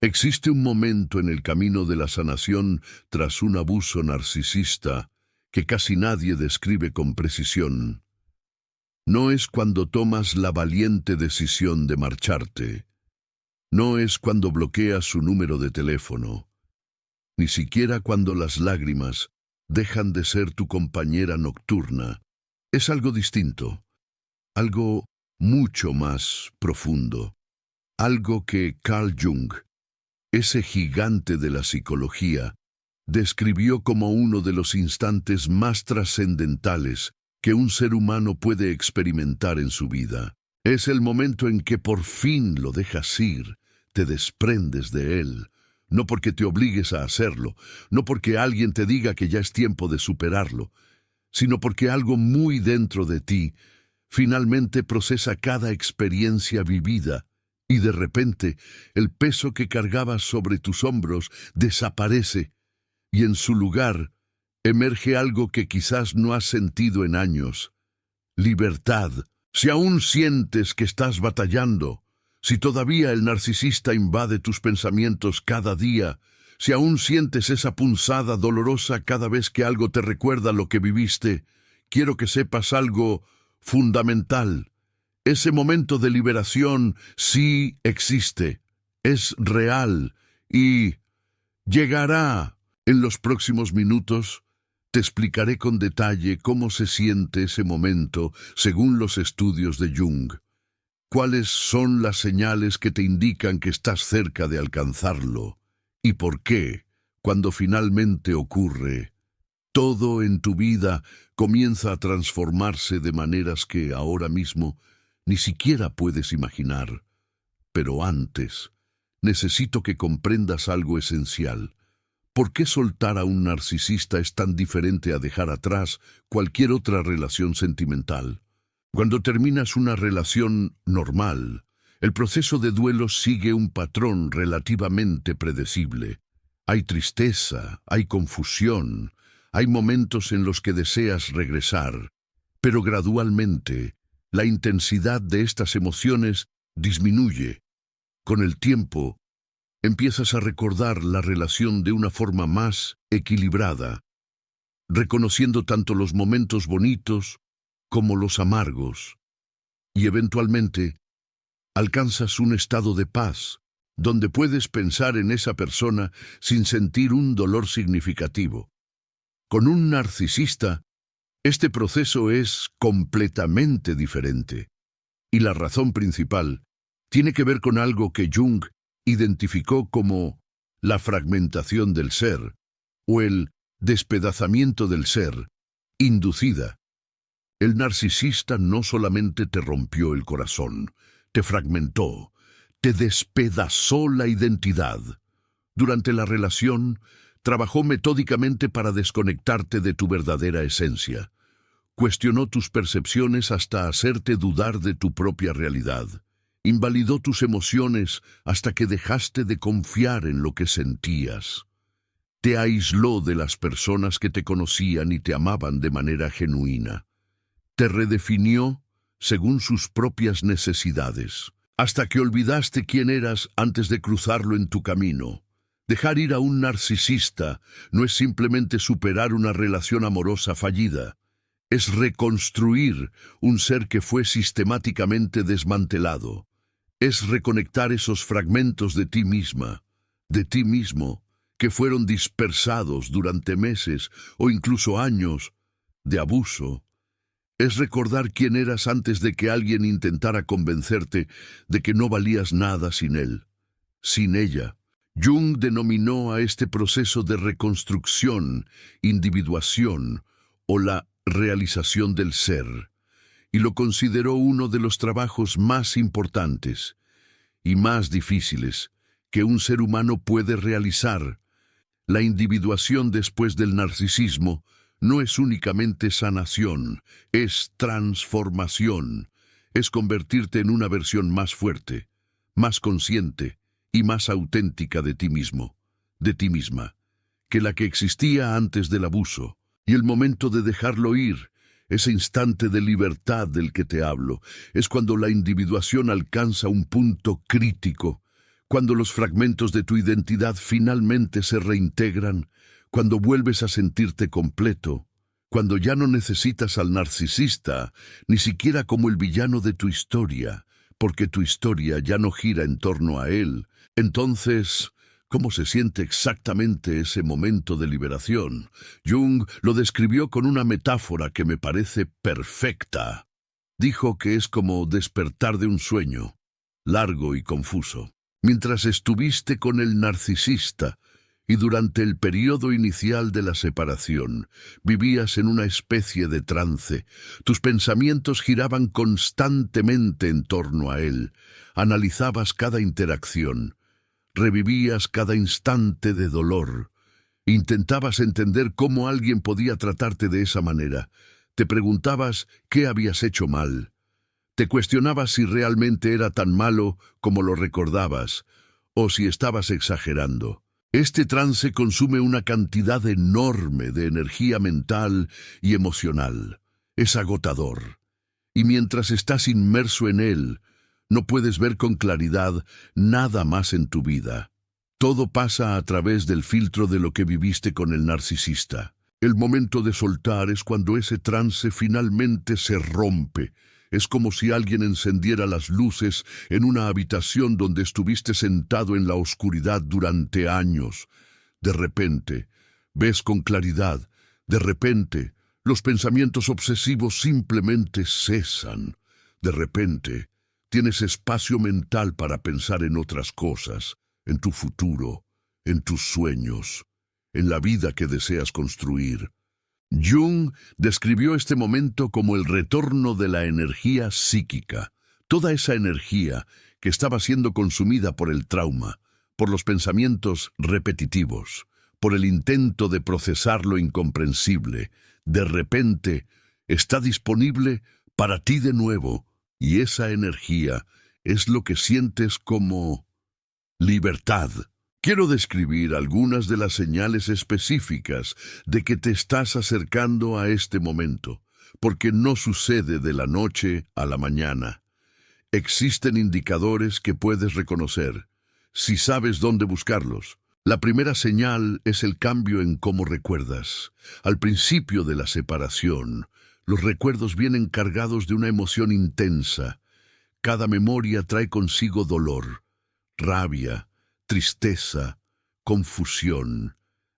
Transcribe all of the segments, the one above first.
Existe un momento en el camino de la sanación tras un abuso narcisista que casi nadie describe con precisión. No es cuando tomas la valiente decisión de marcharte. No es cuando bloqueas su número de teléfono. Ni siquiera cuando las lágrimas dejan de ser tu compañera nocturna. Es algo distinto, algo mucho más profundo, algo que Carl Jung, ese gigante de la psicología, describió como uno de los instantes más trascendentales que un ser humano puede experimentar en su vida. Es el momento en que por fin lo dejas ir, te desprendes de él, no porque te obligues a hacerlo, no porque alguien te diga que ya es tiempo de superarlo, sino porque algo muy dentro de ti finalmente procesa cada experiencia vivida y de repente el peso que cargabas sobre tus hombros desaparece y en su lugar emerge algo que quizás no has sentido en años: libertad. Si aún sientes que estás batallando, si todavía el narcisista invade tus pensamientos cada día, si aún sientes esa punzada dolorosa cada vez que algo te recuerda lo que viviste, quiero que sepas algo fundamental. Ese momento de liberación sí existe, es real y llegará. En los próximos minutos te explicaré con detalle cómo se siente ese momento según los estudios de Jung. ¿Cuáles son las señales que te indican que estás cerca de alcanzarlo? ¿Y por qué, cuando finalmente ocurre, todo en tu vida comienza a transformarse de maneras que ahora mismo ni siquiera puedes imaginar? Pero antes, necesito que comprendas algo esencial. ¿Por qué soltar a un narcisista es tan diferente a dejar atrás cualquier otra relación sentimental? Cuando terminas una relación normal, el proceso de duelo sigue un patrón relativamente predecible. Hay tristeza, hay confusión, hay momentos en los que deseas regresar, pero gradualmente la intensidad de estas emociones disminuye. Con el tiempo, empiezas a recordar la relación de una forma más equilibrada, reconociendo tanto los momentos bonitos como los amargos, y eventualmente alcanzas un estado de paz, donde puedes pensar en esa persona sin sentir un dolor significativo. Con un narcisista, este proceso es completamente diferente, y la razón principal tiene que ver con algo que Jung identificó como la fragmentación del ser, o el despedazamiento del ser, inducida. El narcisista no solamente te rompió el corazón, te fragmentó, te despedazó la identidad. Durante la relación, trabajó metódicamente para desconectarte de tu verdadera esencia. Cuestionó tus percepciones hasta hacerte dudar de tu propia realidad. Invalidó tus emociones hasta que dejaste de confiar en lo que sentías. Te aisló de las personas que te conocían y te amaban de manera genuina. Te redefinió según sus propias necesidades, hasta que olvidaste quién eras antes de cruzarlo en tu camino. Dejar ir a un narcisista no es simplemente superar una relación amorosa fallida, es reconstruir un ser que fue sistemáticamente desmantelado. Es reconectar esos fragmentos de ti misma, de ti mismo, que fueron dispersados durante meses o incluso años de abuso. Es recordar quién eras antes de que alguien intentara convencerte de que no valías nada sin él, sin ella. Jung denominó a este proceso de reconstrucción, individuación o la realización del ser, y lo consideró uno de los trabajos más importantes y más difíciles que un ser humano puede realizar. La individuación después del narcisismo no es únicamente sanación, es transformación, es convertirte en una versión más fuerte, más consciente y más auténtica de ti mismo, de ti misma, que la que existía antes del abuso. Y el momento de dejarlo ir, ese instante de libertad del que te hablo, es cuando la individuación alcanza un punto crítico, Cuando los fragmentos de tu identidad finalmente se reintegran, cuando vuelves a sentirte completo, cuando ya no necesitas al narcisista, ni siquiera como el villano de tu historia, porque tu historia ya no gira en torno a él, entonces, ¿cómo se siente exactamente ese momento de liberación? Jung lo describió con una metáfora que me parece perfecta. Dijo que es como despertar de un sueño, largo y confuso. Mientras estuviste con el narcisista y durante el periodo inicial de la separación, vivías en una especie de trance. Tus pensamientos giraban constantemente en torno a él. Analizabas cada interacción. Revivías cada instante de dolor. Intentabas entender cómo alguien podía tratarte de esa manera. Te preguntabas qué habías hecho mal. Te cuestionabas si realmente era tan malo como lo recordabas, o si estabas exagerando. Este trance consume una cantidad enorme de energía mental y emocional. Es agotador. Y mientras estás inmerso en él, no puedes ver con claridad nada más en tu vida. Todo pasa a través del filtro de lo que viviste con el narcisista. El momento de soltar es cuando ese trance finalmente se rompe. Es como si alguien encendiera las luces en una habitación donde estuviste sentado en la oscuridad durante años. De repente, ves con claridad. De repente, los pensamientos obsesivos simplemente cesan. De repente, tienes espacio mental para pensar en otras cosas, en tu futuro, en tus sueños, en la vida que deseas construir. Jung describió este momento como el retorno de la energía psíquica, toda esa energía que estaba siendo consumida por el trauma, por los pensamientos repetitivos, por el intento de procesar lo incomprensible. De repente, está disponible para ti de nuevo, y esa energía es lo que sientes como libertad. Quiero describir algunas de las señales específicas de que te estás acercando a este momento, porque no sucede de la noche a la mañana. Existen indicadores que puedes reconocer, si sabes dónde buscarlos. La primera señal es el cambio en cómo recuerdas. Al principio de la separación, los recuerdos vienen cargados de una emoción intensa. Cada memoria trae consigo dolor, rabia, tristeza, confusión.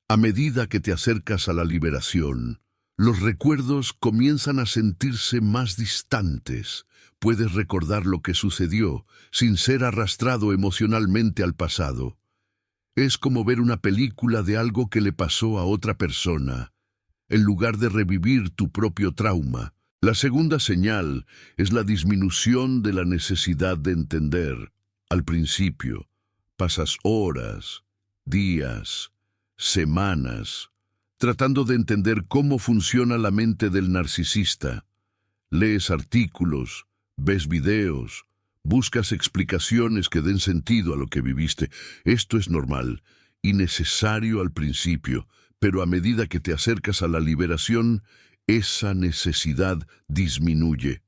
A medida que te acercas a la liberación, los recuerdos comienzan a sentirse más distantes. Puedes recordar lo que sucedió sin ser arrastrado emocionalmente al pasado. Es como ver una película de algo que le pasó a otra persona, en lugar de revivir tu propio trauma. La segunda señal es la disminución de la necesidad de entender. Al principio, pasas horas, días, semanas, tratando de entender cómo funciona la mente del narcisista. Lees artículos, ves videos, buscas explicaciones que den sentido a lo que viviste. Esto es normal y necesario al principio, pero a medida que te acercas a la liberación, esa necesidad disminuye.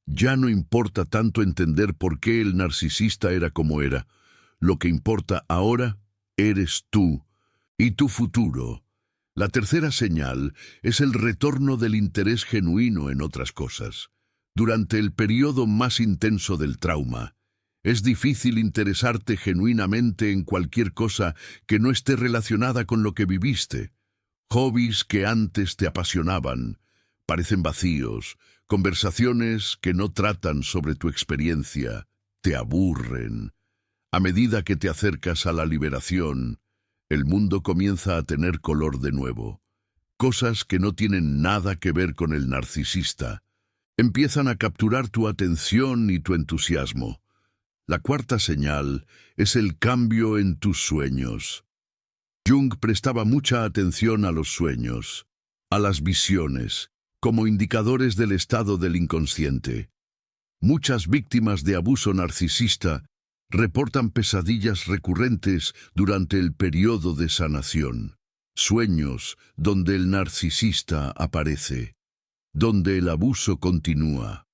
Ya no importa tanto entender por qué el narcisista era como era. Lo que importa ahora eres tú y tu futuro. La tercera señal es el retorno del interés genuino en otras cosas. Durante el periodo más intenso del trauma, es difícil interesarte genuinamente en cualquier cosa que no esté relacionada con lo que viviste. Hobbies que antes te apasionaban parecen vacíos. Conversaciones que no tratan sobre tu experiencia te aburren. A medida que te acercas a la liberación, el mundo comienza a tener color de nuevo. Cosas que no tienen nada que ver con el narcisista empiezan a capturar tu atención y tu entusiasmo. La cuarta señal es el cambio en tus sueños. Jung prestaba mucha atención a los sueños, a las visiones, como indicadores del estado del inconsciente. Muchas víctimas de abuso narcisista reportan pesadillas recurrentes durante el periodo de sanación. Sueños donde el narcisista aparece, donde el abuso continúa,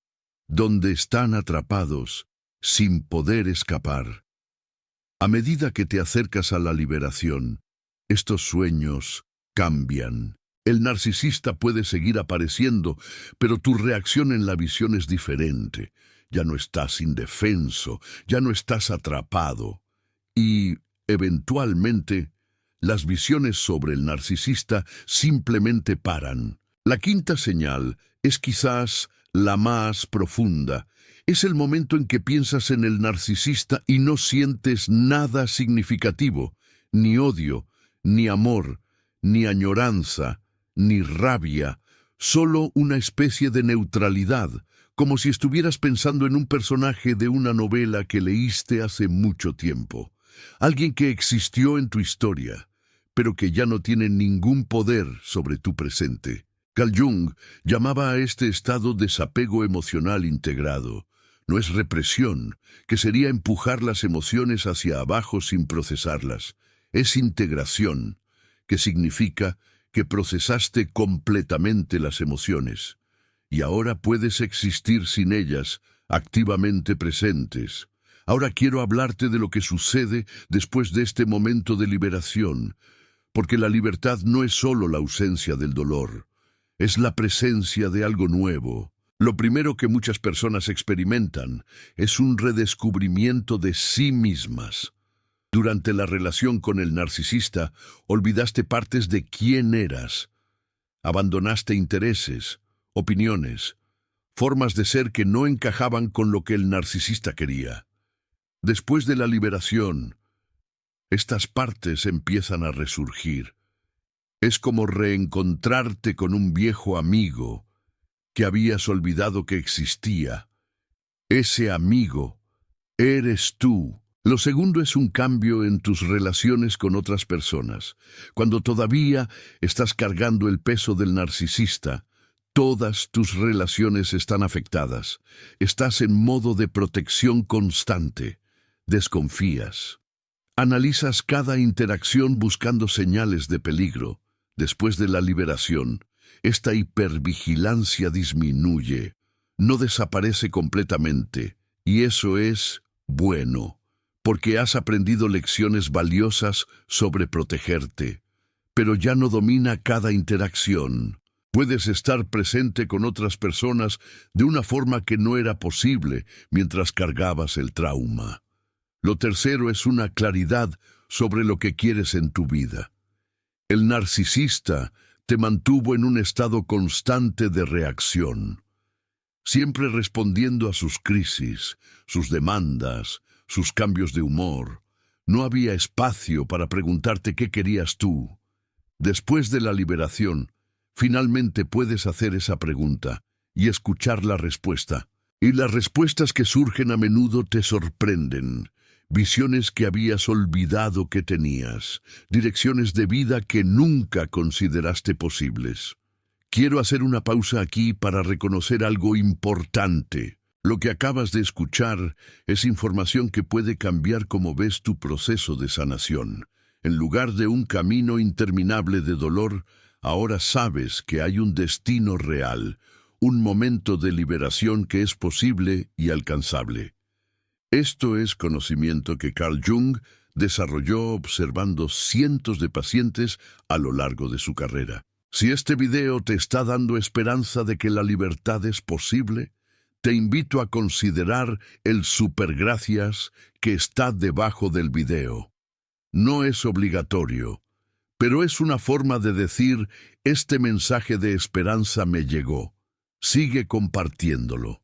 donde están atrapados sin poder escapar. A medida que te acercas a la liberación, estos sueños cambian. El narcisista puede seguir apareciendo, pero tu reacción en la visión es diferente. Ya no estás indefenso, ya no estás atrapado. Y, eventualmente, las visiones sobre el narcisista simplemente paran. La quinta señal es quizás la más profunda. Es el momento en que piensas en el narcisista y no sientes nada significativo, ni odio, ni amor, ni añoranza, ni rabia, solo una especie de neutralidad, como si estuvieras pensando en un personaje de una novela que leíste hace mucho tiempo. Alguien que existió en tu historia, pero que ya no tiene ningún poder sobre tu presente. Carl Jung llamaba a este estado desapego emocional integrado. No es represión, que sería empujar las emociones hacia abajo sin procesarlas. Es integración, que significa que procesaste completamente las emociones, y ahora puedes existir sin ellas, activamente presentes. Ahora quiero hablarte de lo que sucede después de este momento de liberación, porque la libertad no es solo la ausencia del dolor, es la presencia de algo nuevo. Lo primero que muchas personas experimentan es un redescubrimiento de sí mismas. Durante la relación con el narcisista, olvidaste partes de quién eras. Abandonaste intereses, opiniones, formas de ser que no encajaban con lo que el narcisista quería. Después de la liberación, estas partes empiezan a resurgir. Es como reencontrarte con un viejo amigo que habías olvidado que existía. Ese amigo eres tú. Lo segundo es un cambio en tus relaciones con otras personas. Cuando todavía estás cargando el peso del narcisista, todas tus relaciones están afectadas. Estás en modo de protección constante. Desconfías. Analizas cada interacción buscando señales de peligro. Después de la liberación, esta hipervigilancia disminuye. No desaparece completamente. Y eso es bueno, porque has aprendido lecciones valiosas sobre protegerte. Pero ya no domina cada interacción. Puedes estar presente con otras personas de una forma que no era posible mientras cargabas el trauma. Lo tercero es una claridad sobre lo que quieres en tu vida. El narcisista te mantuvo en un estado constante de reacción, siempre respondiendo a sus crisis, sus demandas, sus cambios de humor. No había espacio para preguntarte qué querías tú. Después de la liberación, finalmente puedes hacer esa pregunta y escuchar la respuesta. Y las respuestas que surgen a menudo te sorprenden. Visiones que habías olvidado que tenías, direcciones de vida que nunca consideraste posibles. Quiero hacer una pausa aquí para reconocer algo importante. Lo que acabas de escuchar es información que puede cambiar cómo ves tu proceso de sanación. En lugar de un camino interminable de dolor, ahora sabes que hay un destino real, un momento de liberación que es posible y alcanzable. Esto es conocimiento que Carl Jung desarrolló observando cientos de pacientes a lo largo de su carrera. Si este video te está dando esperanza de que la libertad es posible, te invito a considerar el supergracias que está debajo del video. No es obligatorio, pero es una forma de decir, este mensaje de esperanza me llegó. Sigue compartiéndolo.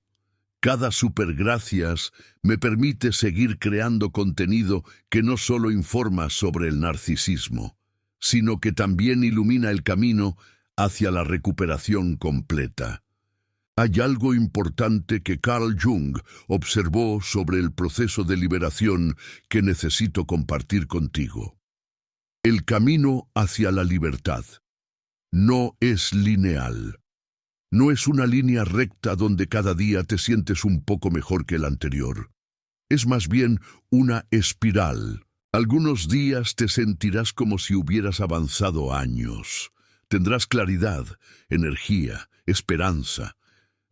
Cada supergracias me permite seguir creando contenido que no solo informa sobre el narcisismo, sino que también ilumina el camino hacia la recuperación completa. Hay algo importante que Carl Jung observó sobre el proceso de liberación que necesito compartir contigo. El camino hacia la libertad no es lineal. No es una línea recta donde cada día te sientes un poco mejor que el anterior. Es más bien una espiral. Algunos días te sentirás como si hubieras avanzado años. Tendrás claridad, energía, esperanza.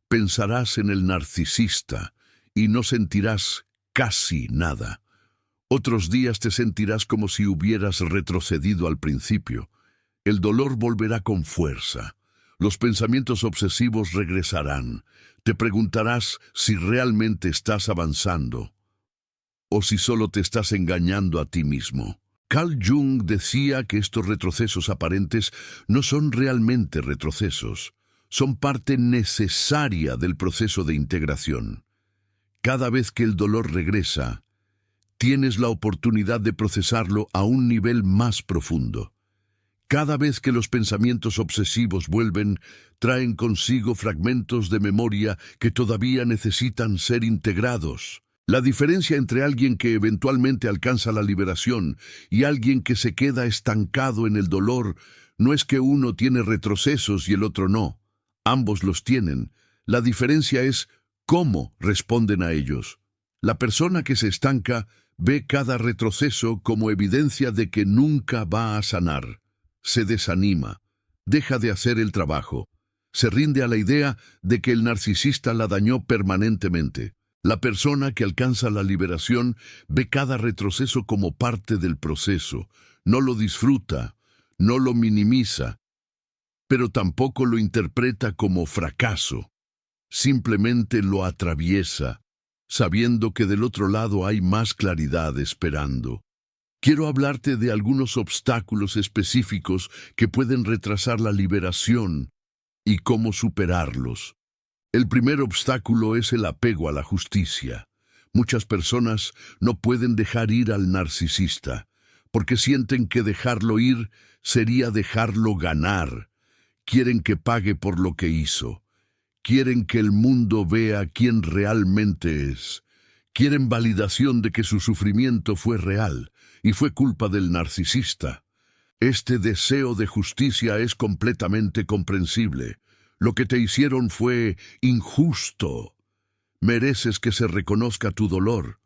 Pensarás en el narcisista y no sentirás casi nada. Otros días te sentirás como si hubieras retrocedido al principio. El dolor volverá con fuerza. Los pensamientos obsesivos regresarán. Te preguntarás si realmente estás avanzando o si solo te estás engañando a ti mismo. Carl Jung decía que estos retrocesos aparentes no son realmente retrocesos, son parte necesaria del proceso de integración. Cada vez que el dolor regresa, tienes la oportunidad de procesarlo a un nivel más profundo. Cada vez que los pensamientos obsesivos vuelven, traen consigo fragmentos de memoria que todavía necesitan ser integrados. La diferencia entre alguien que eventualmente alcanza la liberación y alguien que se queda estancado en el dolor no es que uno tiene retrocesos y el otro no. Ambos los tienen. La diferencia es cómo responden a ellos. La persona que se estanca ve cada retroceso como evidencia de que nunca va a sanar. Se desanima, deja de hacer el trabajo, se rinde a la idea de que el narcisista la dañó permanentemente. La persona que alcanza la liberación ve cada retroceso como parte del proceso, no lo disfruta, no lo minimiza, pero tampoco lo interpreta como fracaso. Simplemente lo atraviesa, sabiendo que del otro lado hay más claridad esperando. Quiero hablarte de algunos obstáculos específicos que pueden retrasar la liberación y cómo superarlos. El primer obstáculo es el apego a la justicia. Muchas personas no pueden dejar ir al narcisista, porque sienten que dejarlo ir sería dejarlo ganar. Quieren que pague por lo que hizo. Quieren que el mundo vea quién realmente es. Quieren validación de que su sufrimiento fue real y fue culpa del narcisista. Este deseo de justicia es completamente comprensible. Lo que te hicieron fue injusto. Mereces que se reconozca tu dolor.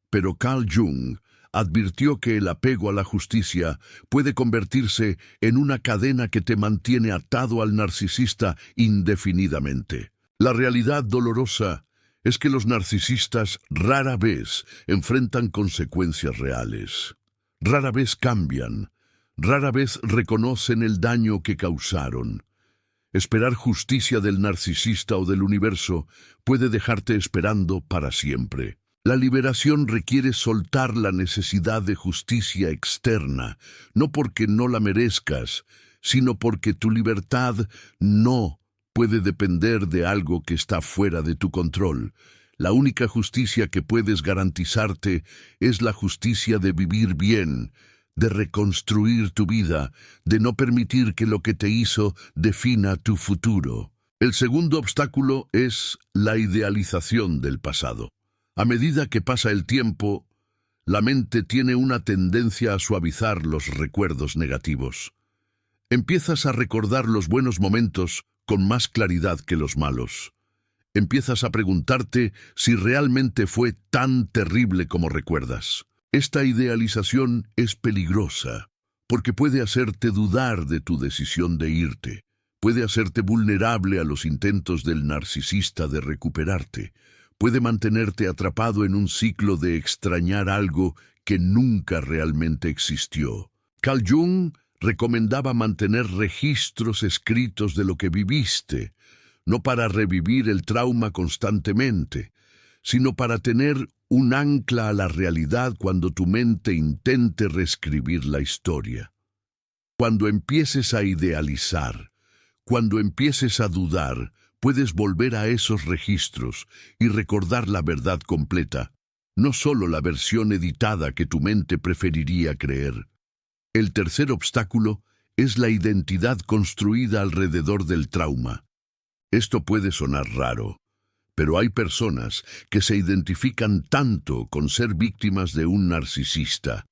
Pero Carl Jung advirtió que el apego a la justicia puede convertirse en una cadena que te mantiene atado al narcisista indefinidamente. La realidad dolorosa es que los narcisistas rara vez enfrentan consecuencias reales. Rara vez cambian. Rara vez reconocen el daño que causaron. Esperar justicia del narcisista o del universo puede dejarte esperando para siempre. La liberación requiere soltar la necesidad de justicia externa, no porque no la merezcas, sino porque tu libertad no puede depender de algo que está fuera de tu control. La única justicia que puedes garantizarte es la justicia de vivir bien, de reconstruir tu vida, de no permitir que lo que te hizo defina tu futuro. El segundo obstáculo es la idealización del pasado. A medida que pasa el tiempo, la mente tiene una tendencia a suavizar los recuerdos negativos. Empiezas a recordar los buenos momentos con más claridad que los malos. Empiezas a preguntarte si realmente fue tan terrible como recuerdas. Esta idealización es peligrosa, porque puede hacerte dudar de tu decisión de irte. Puede hacerte vulnerable a los intentos del narcisista de recuperarte. Puede mantenerte atrapado en un ciclo de extrañar algo que nunca realmente existió. Carl Jung recomendaba mantener registros escritos de lo que viviste, no para revivir el trauma constantemente, sino para tener un ancla a la realidad cuando tu mente intente reescribir la historia. Cuando empieces a idealizar, cuando empieces a dudar, puedes volver a esos registros y recordar la verdad completa, no solo la versión editada que tu mente preferiría creer. El tercer obstáculo es la identidad construida alrededor del trauma. Esto puede sonar raro, pero hay personas que se identifican tanto con ser víctimas de un narcisista,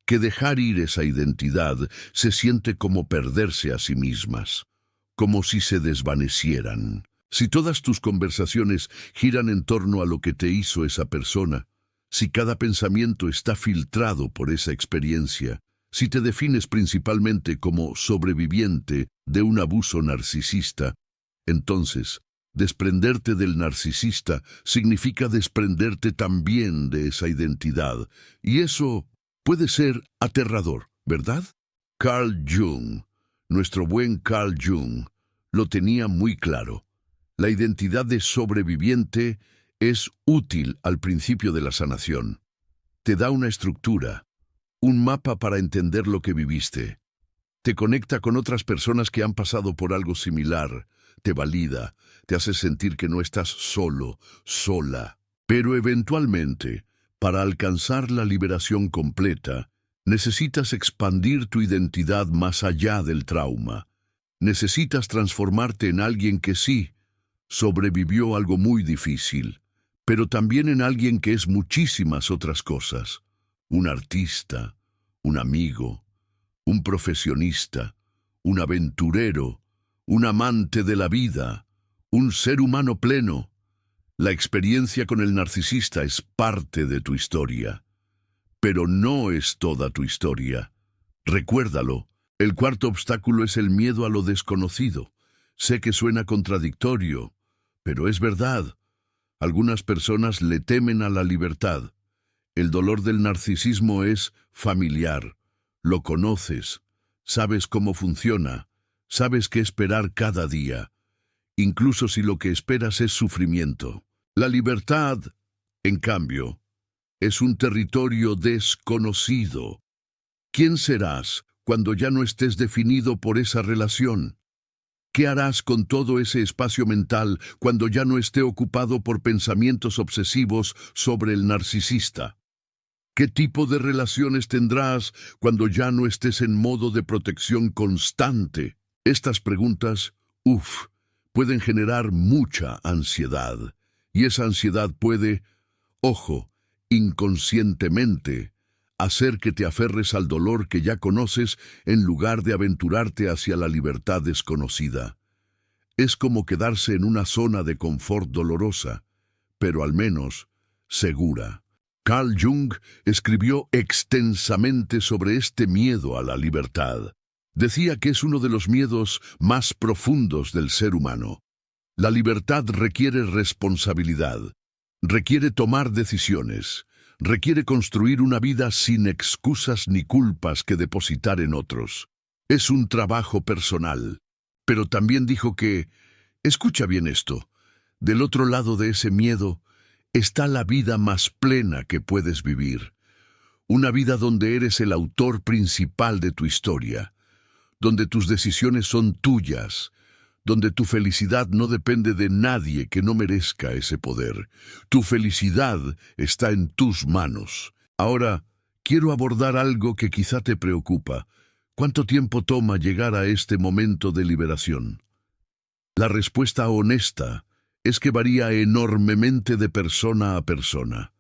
que dejar ir esa identidad se siente como perderse a sí mismas, como si se desvanecieran. Si todas tus conversaciones giran en torno a lo que te hizo esa persona, si cada pensamiento está filtrado por esa experiencia, si te defines principalmente como sobreviviente de un abuso narcisista, entonces Desprenderte del narcisista significa desprenderte también de esa identidad, y eso puede ser aterrador, ¿verdad? Carl Jung, nuestro buen Carl Jung, lo tenía muy claro. La identidad de sobreviviente es útil al principio de la sanación. Te da una estructura, un mapa para entender lo que viviste. Te conecta con otras personas que han pasado por algo similar, te valida, te hace sentir que no estás solo, sola. Pero eventualmente, para alcanzar la liberación completa, necesitas expandir tu identidad más allá del trauma. Necesitas transformarte en alguien que sí, sobrevivió algo muy difícil, pero también en alguien que es muchísimas otras cosas. Un artista, un amigo, un profesionista, un aventurero, un amante de la vida, un ser humano pleno. La experiencia con el narcisista es parte de tu historia, pero no es toda tu historia. Recuérdalo, el cuarto obstáculo es el miedo a lo desconocido. Sé que suena contradictorio, pero es verdad. Algunas personas le temen a la libertad. El dolor del narcisismo es familiar. Lo conoces, sabes cómo funciona, sabes qué esperar cada día, incluso si lo que esperas es sufrimiento. La libertad, en cambio, es un territorio desconocido. ¿Quién serás cuando ya no estés definido por esa relación? ¿Qué harás con todo ese espacio mental cuando ya no esté ocupado por pensamientos obsesivos sobre el narcisista? ¿Qué tipo de relaciones tendrás cuando ya no estés en modo de protección constante? Estas preguntas, pueden generar mucha ansiedad. Y esa ansiedad puede, ojo, inconscientemente, hacer que te aferres al dolor que ya conoces en lugar de aventurarte hacia la libertad desconocida. Es como quedarse en una zona de confort dolorosa, pero al menos segura. Carl Jung escribió extensamente sobre este miedo a la libertad. Decía que es uno de los miedos más profundos del ser humano. La libertad requiere responsabilidad, requiere tomar decisiones, requiere construir una vida sin excusas ni culpas que depositar en otros. Es un trabajo personal. Pero también dijo que, escucha bien esto, del otro lado de ese miedo está la vida más plena que puedes vivir. Una vida donde eres el autor principal de tu historia, donde tus decisiones son tuyas, donde tu felicidad no depende de nadie que no merezca ese poder. Tu felicidad está en tus manos. Ahora, quiero abordar algo que quizá te preocupa. ¿Cuánto tiempo toma llegar a este momento de liberación? La respuesta honesta es que varía enormemente de persona a persona.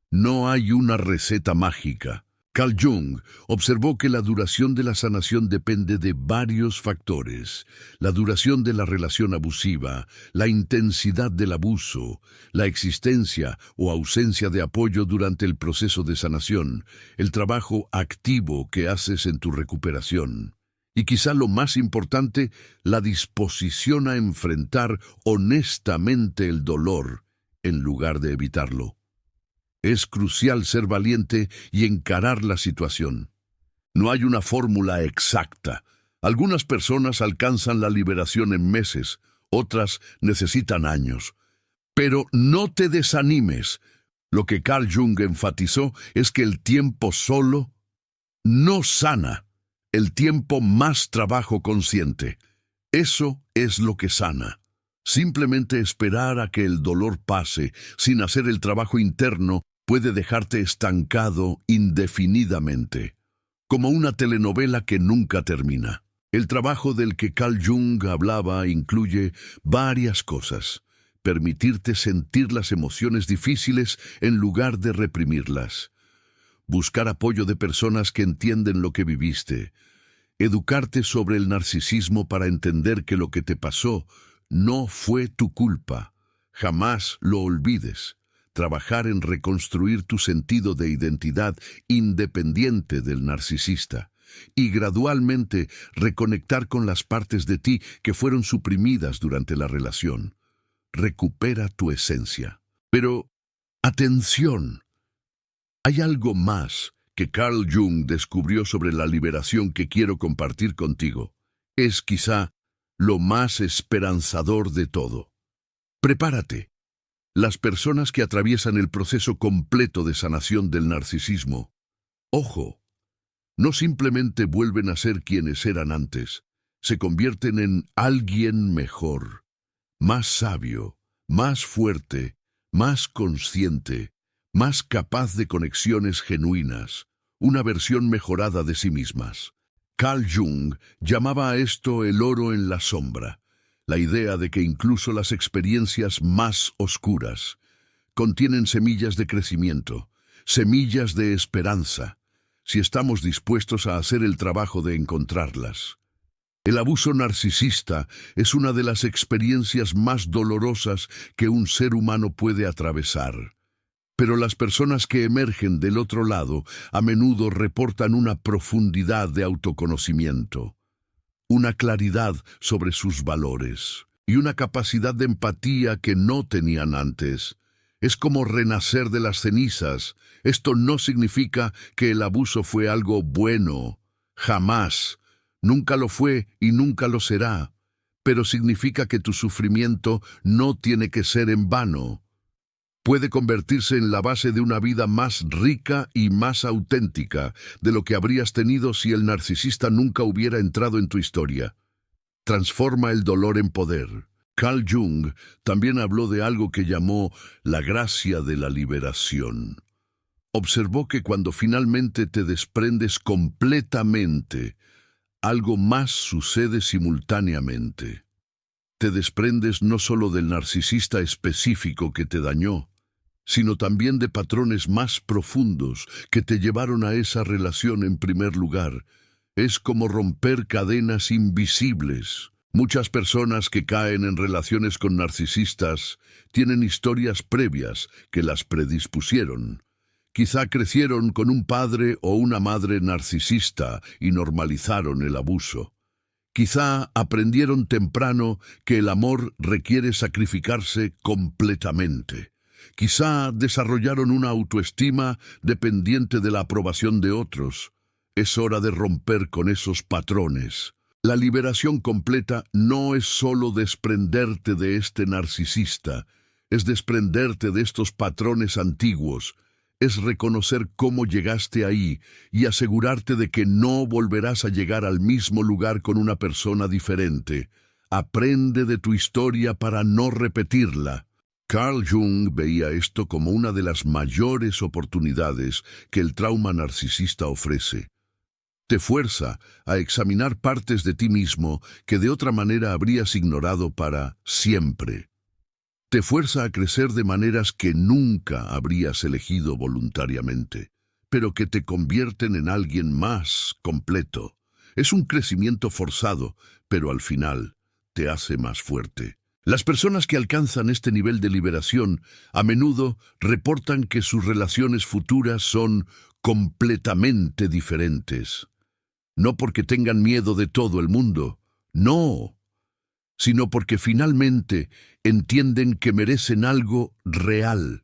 No hay una receta mágica. Carl Jung observó que la duración de la sanación depende de varios factores: la duración de la relación abusiva, la intensidad del abuso, la existencia o ausencia de apoyo durante el proceso de sanación, el trabajo activo que haces en tu recuperación. Y quizá lo más importante, la disposición a enfrentar honestamente el dolor en lugar de evitarlo. Es crucial ser valiente y encarar la situación. No hay una fórmula exacta. Algunas personas alcanzan la liberación en meses, otras necesitan años. Pero no te desanimes. Lo que Carl Jung enfatizó es que el tiempo solo no sana. El tiempo más trabajo consciente. Eso es lo que sana. Simplemente esperar a que el dolor pase sin hacer el trabajo interno puede dejarte estancado indefinidamente, como una telenovela que nunca termina. El trabajo del que Carl Jung hablaba incluye varias cosas. Permitirte sentir las emociones difíciles en lugar de reprimirlas. Buscar apoyo de personas que entienden lo que viviste. Educarte sobre el narcisismo para entender que lo que te pasó no fue tu culpa. Jamás lo olvides. Trabajar en reconstruir tu sentido de identidad independiente del narcisista. Y gradualmente reconectar con las partes de ti que fueron suprimidas durante la relación. recupera tu esencia. Pero, atención, hay algo más que Carl Jung descubrió sobre la liberación que quiero compartir contigo. Es quizá lo más esperanzador de todo. Prepárate. Las personas que atraviesan el proceso completo de sanación del narcisismo, ojo, no simplemente vuelven a ser quienes eran antes, se convierten en alguien mejor, más sabio, más fuerte, más consciente, más capaz de conexiones genuinas, una versión mejorada de sí mismas. Carl Jung llamaba a esto el oro en la sombra, la idea de que incluso las experiencias más oscuras contienen semillas de crecimiento, semillas de esperanza, si estamos dispuestos a hacer el trabajo de encontrarlas. El abuso narcisista es una de las experiencias más dolorosas que un ser humano puede atravesar. Pero las personas que emergen del otro lado a menudo reportan una profundidad de autoconocimiento, una claridad sobre sus valores y una capacidad de empatía que no tenían antes. Es como renacer de las cenizas. Esto no significa que el abuso fue algo bueno, jamás. Nunca lo fue y nunca lo será. Pero significa que tu sufrimiento no tiene que ser en vano. Puede convertirse en la base de una vida más rica y más auténtica de lo que habrías tenido si el narcisista nunca hubiera entrado en tu historia. Transforma el dolor en poder. Carl Jung también habló de algo que llamó la gracia de la liberación. Observó que cuando finalmente te desprendes completamente, algo más sucede simultáneamente. Te desprendes no solo del narcisista específico que te dañó, sino también de patrones más profundos que te llevaron a esa relación en primer lugar. Es como romper cadenas invisibles. Muchas personas que caen en relaciones con narcisistas tienen historias previas que las predispusieron. Quizá crecieron con un padre o una madre narcisista y normalizaron el abuso. Quizá aprendieron temprano que el amor requiere sacrificarse completamente. Quizá desarrollaron una autoestima dependiente de la aprobación de otros. Es hora de romper con esos patrones. La liberación completa no es solo desprenderte de este narcisista, es desprenderte de estos patrones antiguos, es reconocer cómo llegaste ahí y asegurarte de que no volverás a llegar al mismo lugar con una persona diferente. Aprende de tu historia para no repetirla. Carl Jung veía esto como una de las mayores oportunidades que el trauma narcisista ofrece. Te fuerza a examinar partes de ti mismo que de otra manera habrías ignorado para siempre. Te fuerza a crecer de maneras que nunca habrías elegido voluntariamente, pero que te convierten en alguien más completo. Es un crecimiento forzado, pero al final te hace más fuerte. Las personas que alcanzan este nivel de liberación a menudo reportan que sus relaciones futuras son completamente diferentes. No porque tengan miedo de todo el mundo, no, sino porque finalmente entienden que merecen algo real.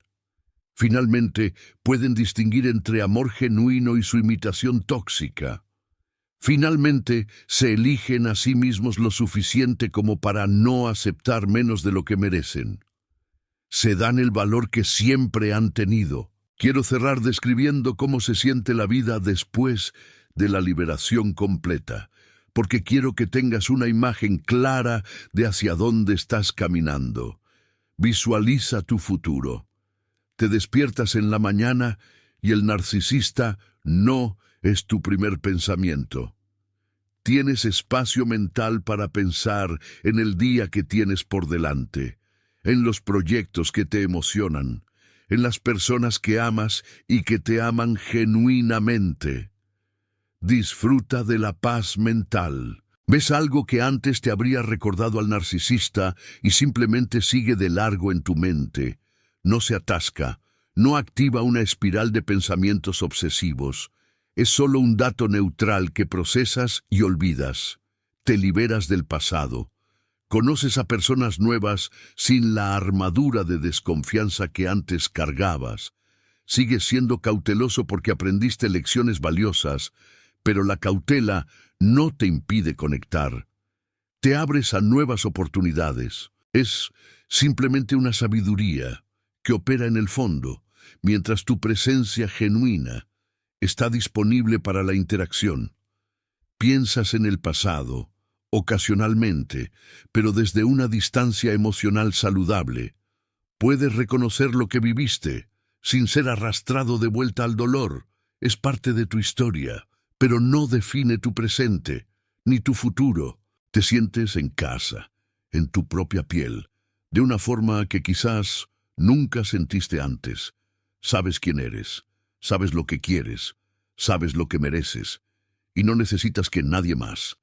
Finalmente pueden distinguir entre amor genuino y su imitación tóxica. Finalmente se eligen a sí mismos lo suficiente como para no aceptar menos de lo que merecen. Se dan el valor que siempre han tenido. Quiero cerrar describiendo cómo se siente la vida después de la liberación completa, porque quiero que tengas una imagen clara de hacia dónde estás caminando. Visualiza tu futuro. Te despiertas en la mañana y el narcisista no es tu primer pensamiento. Tienes espacio mental para pensar en el día que tienes por delante, en los proyectos que te emocionan, en las personas que amas y que te aman genuinamente. Disfruta de la paz mental. Ves algo que antes te habría recordado al narcisista y simplemente sigue de largo en tu mente. No se atasca, no activa una espiral de pensamientos obsesivos. Es solo un dato neutral que procesas y olvidas. Te liberas del pasado. Conoces a personas nuevas sin la armadura de desconfianza que antes cargabas. Sigues siendo cauteloso porque aprendiste lecciones valiosas, pero la cautela no te impide conectar. Te abres a nuevas oportunidades. Es simplemente una sabiduría que opera en el fondo, mientras tu presencia genuina está disponible para la interacción. Piensas en el pasado, ocasionalmente, pero desde una distancia emocional saludable. Puedes reconocer lo que viviste, sin ser arrastrado de vuelta al dolor. Es parte de tu historia, pero no define tu presente, ni tu futuro. Te sientes en casa, en tu propia piel, de una forma que quizás nunca sentiste antes. Sabes quién eres, sabes lo que quieres, sabes lo que mereces, y no necesitas que nadie más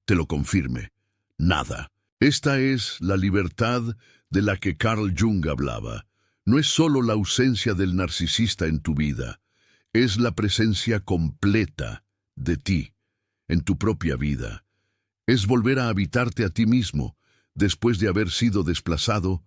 te lo confirme. Nada. Esta es la libertad de la que Carl Jung hablaba. No es solo la ausencia del narcisista en tu vida, es la presencia completa de ti, en tu propia vida. Es volver a habitarte a ti mismo, después de haber sido desplazado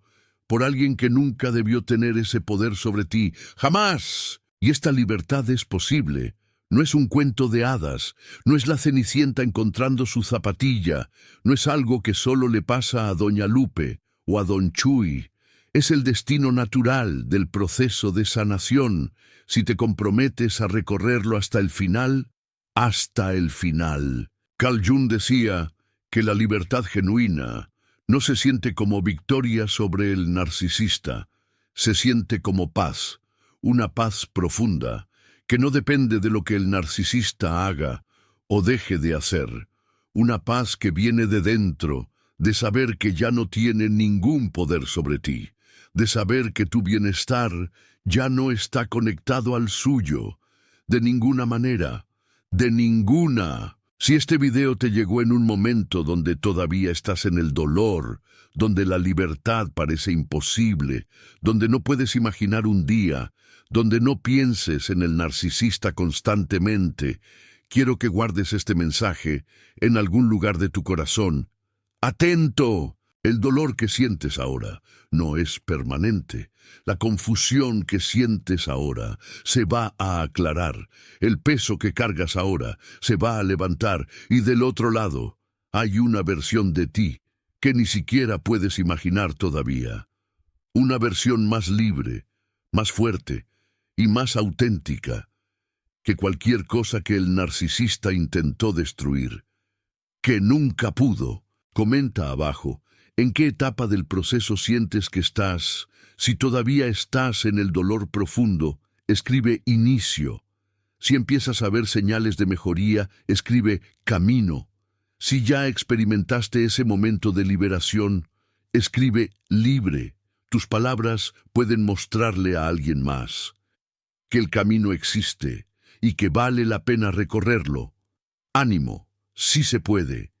por alguien que nunca debió tener ese poder sobre ti. ¡Jamás! Y esta libertad es posible. No es un cuento de hadas, no es la Cenicienta encontrando su zapatilla, no es algo que solo le pasa a Doña Lupe o a Don Chuy. Es el destino natural del proceso de sanación, si te comprometes a recorrerlo hasta el final. Hasta el final. Carl Jung decía que la libertad genuina no se siente como victoria sobre el narcisista, se siente como paz, una paz profunda, que no depende de lo que el narcisista haga o deje de hacer, una paz que viene de dentro, de saber que ya no tiene ningún poder sobre ti, de saber que tu bienestar ya no está conectado al suyo, de ninguna manera, de ninguna. Si este video te llegó en un momento donde todavía estás en el dolor, donde la libertad parece imposible, donde no puedes imaginar un día, donde no pienses en el narcisista constantemente, quiero que guardes este mensaje en algún lugar de tu corazón. ¡Atento! El dolor que sientes ahora no es permanente. La confusión que sientes ahora se va a aclarar. El peso que cargas ahora se va a levantar. Y del otro lado hay una versión de ti que ni siquiera puedes imaginar todavía. Una versión más libre, más fuerte y más auténtica que cualquier cosa que el narcisista intentó destruir. Que nunca pudo. Comenta abajo. ¿En qué etapa del proceso sientes que estás? Si todavía estás en el dolor profundo, escribe inicio. Si empiezas a ver señales de mejoría, escribe camino. Si ya experimentaste ese momento de liberación, escribe libre. Tus palabras pueden mostrarle a alguien más que el camino existe y que vale la pena recorrerlo. Ánimo, sí se puede.